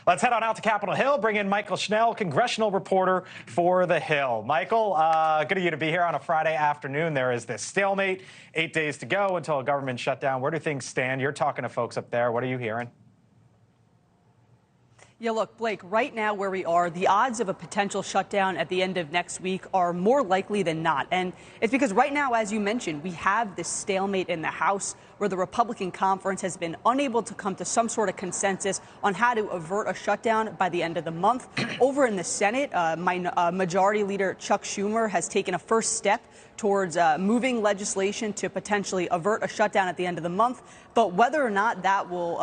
Let's head on out to Capitol Hill, bring in Mychael Schnell, congressional reporter for The Hill. Mychael, good of you to be here on a Friday afternoon. There is this stalemate, 8 days to go until a government shutdown. Where do things stand? You're talking to folks up there. What are you hearing? Yeah, look, Blake, right now where we are, the odds of a potential shutdown at the end of next week are more likely than not. And it's because right now, as you mentioned, we have this stalemate in the House where the Republican conference has been unable to come to some sort of consensus on how to avert a shutdown by the end of the month. Over in the Senate, Majority Leader Chuck Schumer has taken a first step towards moving legislation to potentially avert a shutdown at the end of the month. But whether or not that will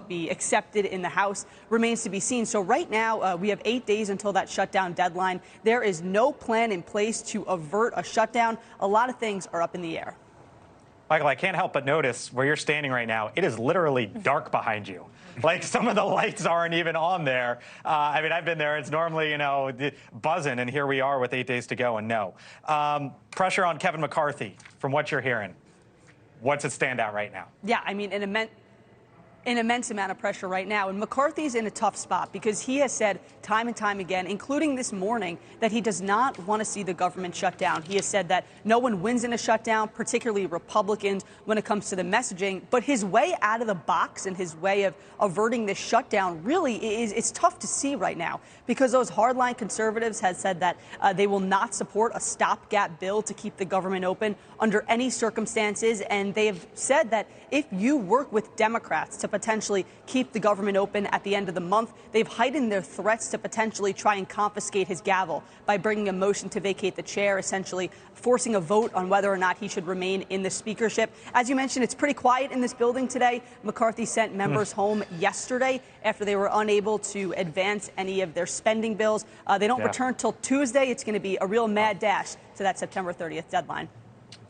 be accepted in the House remains to be seen. So right now, we have 8 days until that shutdown deadline. There is no plan in place to avert a shutdown. A lot of things are up in the air. Mychael, I can't help but notice where you're standing right now. It is literally dark behind you. Like some of the lights aren't even on there. I mean, I've been there. It's normally, buzzing, and here we are with 8 days to go, and no. Pressure on Kevin McCarthy, from what you're hearing. What's it stand out right now? Yeah, I mean, an immense amount of pressure right now. And McCarthy's in a tough spot because he has said time and time again, including this morning, that he does not want to see the government shut down. He has said that no one wins in a shutdown, particularly Republicans, when it comes to the messaging. But his way out of the box and his way of averting this shutdown really it's tough to see right now because those hardline conservatives have said that they will not support a stopgap bill to keep the government open under any circumstances. And they have said that if you work with Democrats to potentially keep the government open at the end of the month, they've heightened their threats to potentially try and confiscate his gavel by bringing a motion to vacate the chair, essentially forcing a vote on whether or not he should remain in the speakership. As you mentioned, it's pretty quiet in this building today. McCarthy sent members home yesterday after they were unable to advance any of their spending bills. They don't return till Tuesday. It's going to be a real mad dash to that September 30th deadline.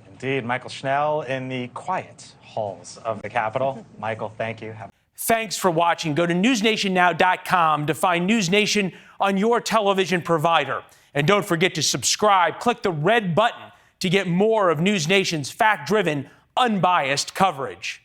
Indeed. Mychael Schnell in the quiet halls of the Capitol. Mychael, thank you. Thanks for watching. Go to newsnationnow.com to find NewsNation on your television provider. And don't forget to subscribe. Click the red button to get more of NewsNation's fact-driven, unbiased coverage.